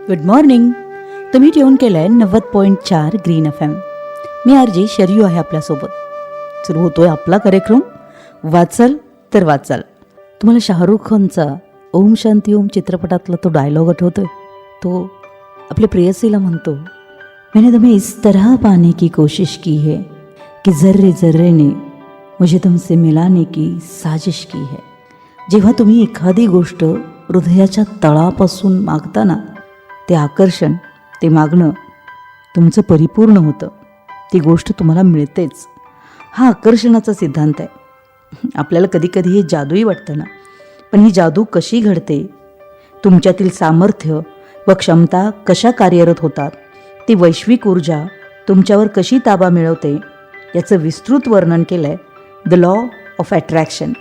Good morning. तुम्ही tune केलं आहे 90.4 ग्रीन FM. मी RJ शर्यू आहे आपल्यासोबत. सुरू होतोय आपला कार्यक्रम वाचाल तर वाचाल. तुम्हाला शाहरुख खानचा ओम शांती ओम चित्रपटातला तो डायलॉग आठवतोय? तो आपल्या प्रेयसीला म्हणतो, मैंने तुम्हें इस तरह पाने की कोशिश की है कि जर्रे जर्रे ने मुझे तुमसे मिलाने की साजिश की है. जेव्हा तुम्ही एखादी गोष्ट हृदयाच्या तळापासून मागता ना, ते आकर्षण, ते मागणं तुमचं परिपूर्ण होतं. ती गोष्ट तुम्हाला मिळतेच. हा आकर्षणाचा सिद्धांत आहे. आपल्याला कधीकधी हे जादूही वाटतं ना, पण ही जादू कशी घडते, तुमच्यातील सामर्थ्य व क्षमता कशा कार्यरत होतात, ती वैश्विक ऊर्जा तुमच्यावर कशी ताबा मिळवते, याचं विस्तृत वर्णन केलं आहे the law of attraction.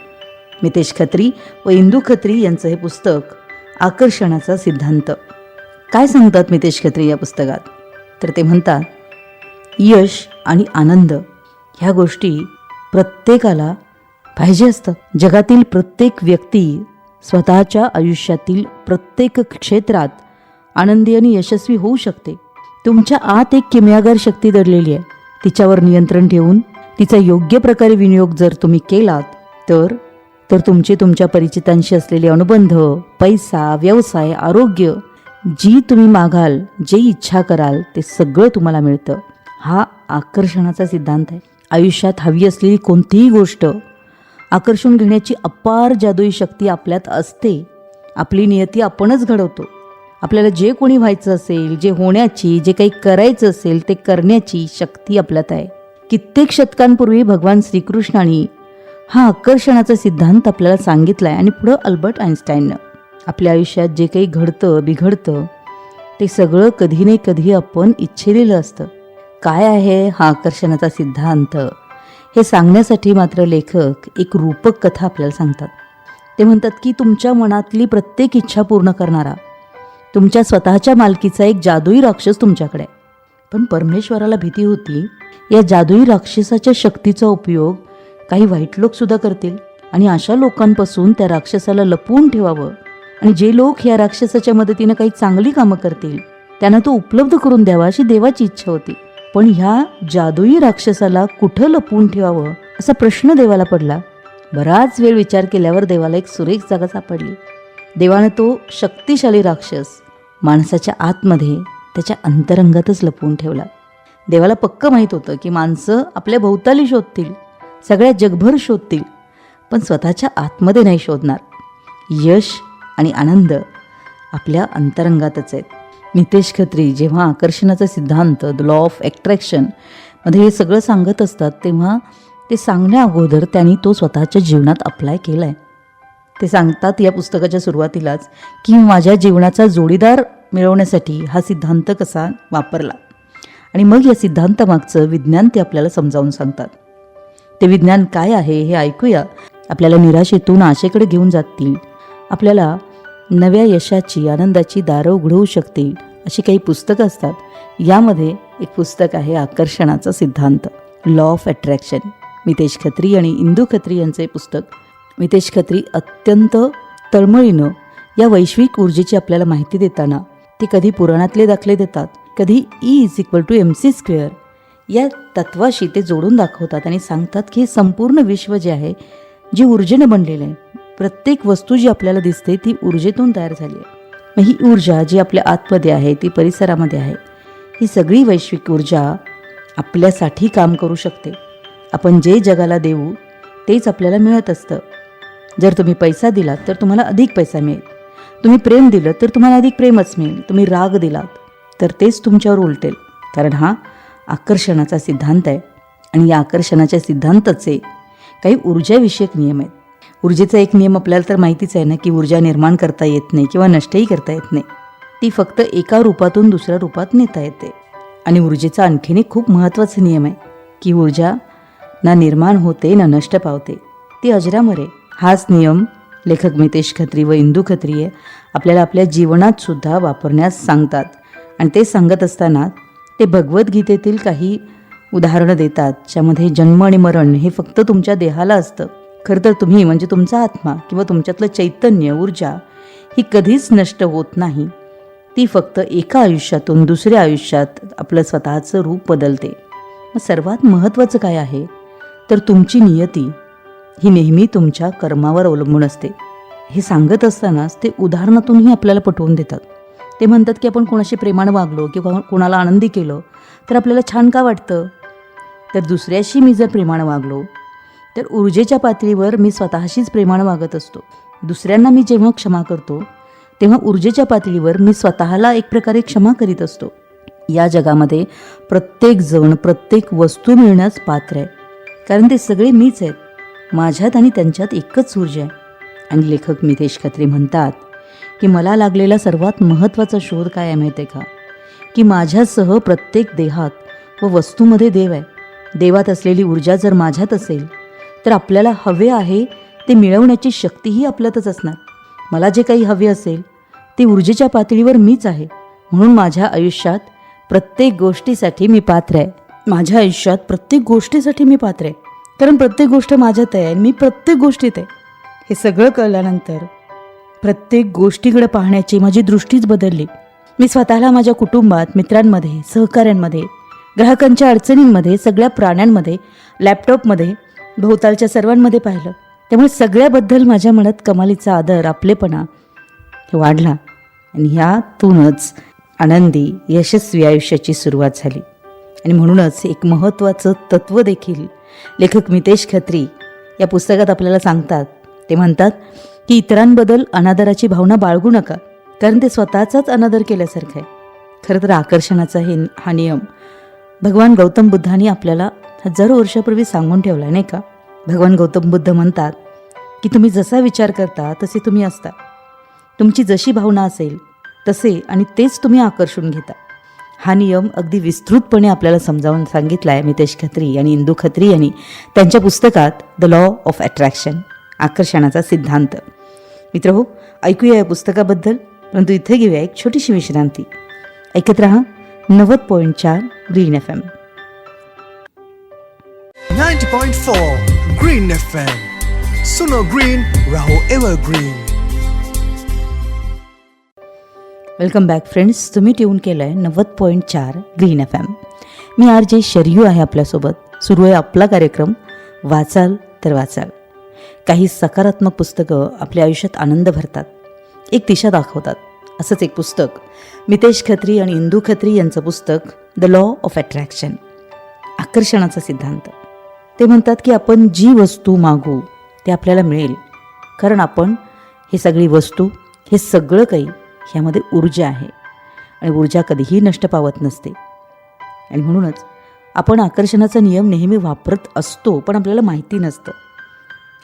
Mitesh Khatri व इंदू खत्री यांचं हे पुस्तक आकर्षणाचा सिद्धांत. काय सांगतात मितेश खत्री या पुस्तकात? तर ते म्हणतात, यश आणि आनंद ह्या गोष्टी प्रत्येकाला पाहिजे असतात. जगातील प्रत्येक व्यक्ती स्वतःच्या आयुष्यातील प्रत्येक क्षेत्रात आनंदी आणि यशस्वी होऊ शकते. तुमच्या आत एक किमयागार शक्ती दडलेली आहे. तिच्यावर नियंत्रण ठेवून तिचा योग्य प्रकारे विनियोग जर तुम्ही केलात तर तुमचे तुमच्या परिचितांशी असलेले अनुबंध, पैसा, व्यवसाय, आरोग्य, जी तुम्ही मागाल, जे इच्छा कराल, ते सगळं तुम्हाला मिळतं. हा आकर्षणाचा सिद्धांत आहे. आयुष्यात हवी असलेली कोणतीही गोष्ट आकर्षून घेण्याची अपार जादुई शक्ती आपल्यात असते. आपली नियती आपणच घडवतो. आपल्याला जे कोणी व्हायचं असेल, जे होण्याची, जे काही करायचं असेल ते करण्याची शक्ती आपल्यात आहे. कित्येक शतकांपूर्वी भगवान श्रीकृष्णाने हा आकर्षणाचा सिद्धांत आपल्याला सांगितला आहे. आणि पुढं अल्बर्ट आइन्स्टाईननं. आपल्या आयुष्यात जे काही घडतं बिघडतं ते सगळं कधी नाही कधी आपण इच्छिलेलं असतं. काय आहे हा आकर्षणाचा सिद्धांत हे सांगण्यासाठी मात्र लेखक एक रूपक कथा आपल्याला सांगतात. ते म्हणतात की तुमच्या मनातली प्रत्येक इच्छा पूर्ण करणारा तुमच्या स्वतःच्या मालकीचा एक जादुई राक्षस तुमच्याकडे आहे. पण परमेश्वराला भीती होती या जादुई राक्षसाच्या शक्तीचा उपयोग काही वाईट लोक सुद्धा करतील आणि अशा लोकांपासून त्या राक्षसाला लपवून ठेवावं. आणि जे लोक या राक्षसाच्या मदतीनं काही चांगली कामं करतील त्यांना तो उपलब्ध करून द्यावा अशी देवाची इच्छा होती. पण ह्या जादुई राक्षसाला कुठं लपवून ठेवावं असा प्रश्न देवाला पडला. बराच वेळ विचार केल्यावर देवाला एक सुरेख जागा सापडली. देवानं तो शक्तिशाली राक्षस माणसाच्या आतमध्ये, त्याच्या अंतरंगातच लपवून ठेवला. देवाला पक्क माहीत होतं की माणसं आपल्या भोवताली शोधतील, सगळ्या जगभर शोधतील, पण स्वतःच्या आतमध्ये नाही शोधणार. यश आणि आनंद आपल्या अंतरंगातच आहेत. मितेश खत्री जेव्हा आकर्षणाचा सिद्धांत द लॉ ऑफ अट्रॅक्शन मध्ये हे सगळं सांगत असतात तेव्हा ते सांगण्या अगोदर त्यांनी तो स्वतःच्या जीवनात अप्लाय केला आहे. ते सांगतात या पुस्तकाच्या सुरुवातीलाच की माझ्या जीवनाचा जोडीदार मिळवण्यासाठी हा सिद्धांत कसा वापरला. आणि मग या सिद्धांतामागचं विज्ञान ते आपल्याला समजावून सांगतात. ते विज्ञान काय आहे हे ऐकूया. आपल्याला निराशेतून आशेकडे घेऊन जातील, आपल्याला नव्या यशाची, आनंदाची दारं उघडवू शकतील अशी काही पुस्तकं असतात. यामध्ये एक पुस्तक आहे आकर्षणाचा सिद्धांत, law of attraction. Mitesh Khatri आणि इंदू खत्री यांचे पुस्तक. मितेश खत्री अत्यंत तळमळीनं या वैश्विक ऊर्जेची आपल्याला माहिती देताना ते कधी पुराणातले दाखले देतात, कधी E=mc² या तत्वाशी ते जोडून दाखवतात आणि सांगतात की हे संपूर्ण विश्व जे आहे, जी ऊर्जेनं बनलेलं आहे, प्रत्येक वस्तू जी आपल्याला दिसते ती ऊर्जेतून तयार झाली आहे. मग ही ऊर्जा जी आपल्या आतमध्ये आहे, ती परिसरामध्ये आहे, ही सगळी वैश्विक ऊर्जा आपल्यासाठी काम करू शकते. आपण जे जगाला देऊ तेच आपल्याला मिळत असतं. जर तुम्ही पैसा दिलात तर तुम्हाला अधिक पैसा मिळेल. तुम्ही प्रेम दिलं तर तुम्हाला अधिक प्रेमच मिळेल. तुम्ही राग दिलात तर तेच तुमच्यावर उलटेल. कारण हा आकर्षणाचा सिद्धांत आहे. आणि या आकर्षणाच्या सिद्धांताचे काही ऊर्जाविषयक नियम आहेत. ऊर्जेचा एक नियम आपल्याला तर माहितीच आहे ना, की ऊर्जा निर्माण करता येत नाही किंवा नष्टही करता येत नाही. ती फक्त एका रूपातून दुसऱ्या रूपात नेता येते. आणि ऊर्जेचा आणखीन एक खूप महत्त्वाचा नियम आहे की ऊर्जा ना निर्माण होते ना नष्ट पावते, ती अजरामर आहे. हाच नियम लेखक मितेश खत्री व इंदू खत्री आपल्याला आपल्या जीवनात सुद्धा वापरण्यास सांगतात. आणि ते सांगत असताना ते भगवद्गीतेतील काही उदाहरणं देतात, ज्यामध्ये जन्म आणि मरण हे फक्त तुमच्या देहाला असतं. खरं तर तुम्ही म्हणजे तुमचा आत्मा किंवा तुमच्यातलं चैतन्य, ऊर्जा ही कधीच नष्ट होत नाही. ती फक्त एका आयुष्यातून दुसऱ्या आयुष्यात आपलं स्वतःचं रूप बदलते. मग सर्वात महत्त्वाचं काय आहे तर तुमची नियती ही नेहमी तुमच्या कर्मावर अवलंबून असते. हे सांगत असतानाच ते उदाहरणातूनही आपल्याला पटवून देतात. ते म्हणतात की आपण कोणाशी प्रेमानं वागलो किंवा कोणाला आनंदी केलं तर आपल्याला छान का वाटतं, तर दुसऱ्याशी मी जर प्रेमानं वागलो तर ऊर्जेच्या पातळीवर मी स्वतःशीच प्रेमानं वागत असतो. दुसऱ्यांना मी जेव्हा क्षमा करतो तेव्हा ऊर्जेच्या पातळीवर मी स्वतःला एक प्रकारे क्षमा करीत असतो. या जगामध्ये प्रत्येक जण प्रत्येक वस्तू मिळण्यास पात्र आहे, कारण ते सगळे मीच आहेत. माझ्यात आणि त्यांच्यात एकच ऊर्जा आहे. आणि लेखक मितेश खत्री म्हणतात की मला लागलेला सर्वात महत्त्वाचा शोध काय आहे माहिती आहे का, की माझ्यासह प्रत्येक देहात व वस्तूमध्ये देव आहे. देवात असलेली ऊर्जा जर माझ्यात असेल तर आपल्याला हवे आहे ते मिळवण्याची शक्तीही आपल्यातच असणार. मला जे काही हवे असेल ते ऊर्जेच्या पातळीवर मीच आहे. म्हणून माझ्या आयुष्यात प्रत्येक गोष्टीसाठी मी पात्र आहे. माझ्या आयुष्यात प्रत्येक गोष्टीसाठी मी पात्र आहे, कारण प्रत्येक गोष्ट माझ्यात आहे आणि मी प्रत्येक गोष्टीत आहे. हे सगळं कळल्यानंतर प्रत्येक गोष्टीकडे पाहण्याची माझी दृष्टीच बदलली. मी स्वतःला माझ्या कुटुंबात, मित्रांमध्ये, सहकाऱ्यांमध्ये, ग्राहकांच्या अडचणींमध्ये, सगळ्या प्राण्यांमध्ये, लॅपटॉपमध्ये, भोवतालच्या सर्वांमध्ये पाहिलं. त्यामुळे सगळ्याबद्दल माझ्या मनात कमालीचा आदर, आपलेपणा हे वाढला आणि ह्यातूनच आनंदी यशस्वी आयुष्याची सुरुवात झाली. आणि म्हणूनच एक महत्त्वाचं तत्त्व देखील लेखक मितेश खत्री या पुस्तकात आपल्याला सांगतात. ते म्हणतात की इतरांबद्दल अनादराची भावना बाळगू नका, कारण ते स्वतःचाच अनादर केल्यासारखं आहे. खरं तर आकर्षणाचा हा नियम भगवान गौतम बुद्धांनी आपल्याला हजारो वर्षापूर्वी सांगून ठेवला आहे, नाही का. भगवान गौतम बुद्ध म्हणतात की तुम्ही जसा विचार करता तसे तुम्ही असता. तुमची जशी भावना असेल तसे आणि तेच तुम्ही आकर्षून घेता. हा नियम अगदी विस्तृतपणे आपल्याला समजावून सांगितला आहे मितेश खत्री आणि इंदू खत्री यांनी त्यांच्या पुस्तकात द लॉ ऑफ अट्रॅक्शन, आकर्षणाचा सिद्धांत. मित्रहो, ऐकूया या पुस्तकाबद्दल, परंतु इथे घेऊया एक छोटीशी विश्रांती. ऐकत रहा 90.4 ग्रीन FM. 90.4 Green FM. सुनो ग्रीन, रहो एव्हरग्रीन. Welcome back friends. तुम्ही ट्यून केलं आहे 90.4 ग्रीन FM. मी RJ शर्यू आहे आपल्यासोबत. सुरू आहे आपला कार्यक्रम वाचाल तर वाचाल. काही सकारात्मक पुस्तकं आपल्या आयुष्यात आनंद भरतात, एक दिशा दाखवतात. असंच एक पुस्तक मितेश खत्री आणि इंदू खत्री यांचं पुस्तक द लॉ ऑफ अट्रॅक्शन, आकर्षणाचा सिद्धांत. ते म्हणतात की आपण जी वस्तू मागू ते आपल्याला मिळेल, कारण आपण हे सगळी वस्तू, हे सगळं काही ह्यामध्ये ऊर्जा आहे आणि ऊर्जा कधीही नष्ट पावत नसते. आणि म्हणूनच आपण आकर्षणाचा नियम नेहमी वापरत असतो, पण आपल्याला माहिती नसतं.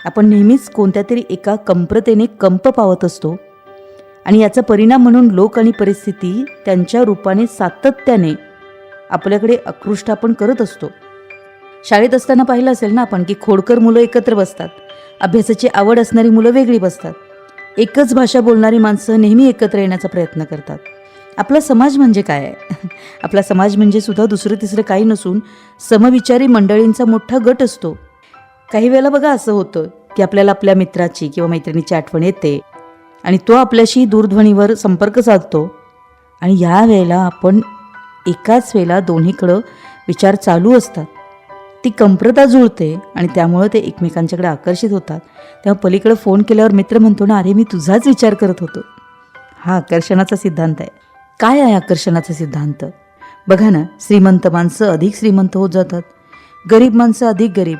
आपण नेहमीच कोणत्या तरी एका कमतरतेने कंप पावत असतो आणि याचा परिणाम म्हणून लोक आणि परिस्थिती त्यांच्या रूपाने सातत्याने आपल्याकडे आकृष्ट आपण करत असतो. शाळेत असताना पाहिलं असेल ना आपण की खोडकर मुलं एकत्र बसतात, अभ्यासाची आवड असणारी मुलं वेगळी बसतात, एकच भाषा बोलणारी माणसं नेहमी एकत्र येण्याचा प्रयत्न करतात. आपला समाज म्हणजे काय आहे? आपला समाज म्हणजे सुद्धा दुसरं तिसरं काही नसून समविचारी मंडळींचा मोठा गट असतो. काही वेळेला बघा असं होतं की आपल्याला आपल्या मित्राची किंवा मैत्रिणीची आठवण येते आणि तो आपल्याशी दूरध्वनीवर संपर्क साधतो आणि या वेळेला आपण एकाच वेळेला दोन्हीकडं विचार चालू असतात. ती कमतरता जुळते आणि त्यामुळं ते एकमेकांच्याकडे आकर्षित होतात. तेव्हा पलीकडे फोन केल्यावर मित्र म्हणतो ना, अरे मी तुझाच विचार करत होतो. हा आकर्षणाचा सिद्धांत आहे. काय आहे आकर्षणाचा सिद्धांत? बघा ना, श्रीमंत माणसं अधिक श्रीमंत होत जातात, गरीब माणसं अधिक गरीब,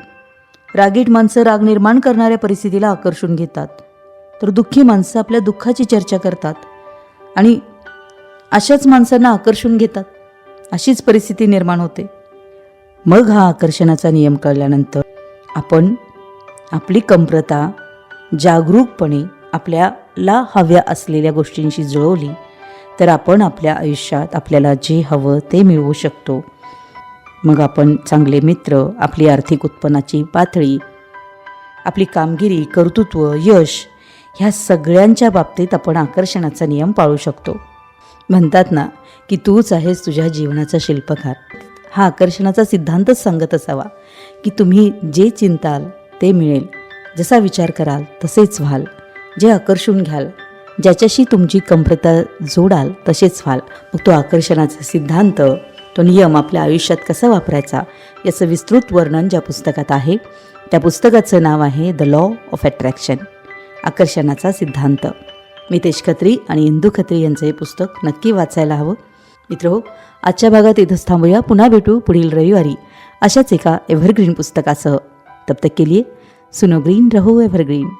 रागीट माणसं राग निर्माण करणाऱ्या परिस्थितीला आकर्षून घेतात, तर दुःखी माणसं आपल्या दुःखाची चर्चा करतात आणि अशाच माणसांना आकर्षून घेतात. अशीच परिस्थिती निर्माण होते. मग हा आकर्षणाचा नियम कळल्यानंतर आपण आपली कमतरता जागरूकपणे आपल्याला हव्या असलेल्या गोष्टींशी जुळवली तर आपण आपल्या आयुष्यात आपल्याला जे हवं ते मिळवू शकतो. मग आपण चांगले मित्र, आपली आर्थिक उत्पन्नाची पातळी, आपली कामगिरी, कर्तृत्व, यश ह्या सगळ्यांच्या बाबतीत आपण आकर्षणाचा नियम पाळू शकतो. म्हणतात ना की तूच आहेस तुझ्या जीवनाचा शिल्पकार. हा आकर्षणाचा सिद्धांतच सांगत असावा की तुम्ही जे चिंताल ते मिळेल, जसा विचार कराल तसेच व्हाल, जे आकर्षून घ्याल ज्याच्याशी तुमची कमतरता जोडाल तसेच व्हाल. मग तो आकर्षणाचा सिद्धांत, तो नियम आपल्या आयुष्यात कसा वापरायचा याचं विस्तृत वर्णन ज्या पुस्तकात आहे त्या पुस्तकाचं नाव आहे द लॉ ऑफ अट्रॅक्शन, आकर्षणाचा सिद्धांत. मितेश खत्री आणि इंदू खत्री यांचं हे पुस्तक नक्की वाचायला हवं. मित्रहो, आजच्या भागात इथंच थांबूया. पुन्हा भेटू पुढील रविवारी अशाच एका एव्हरग्रीन पुस्तकासह. तब तक के लिए सुनो ग्रीन, रहो एव्हरग्रीन.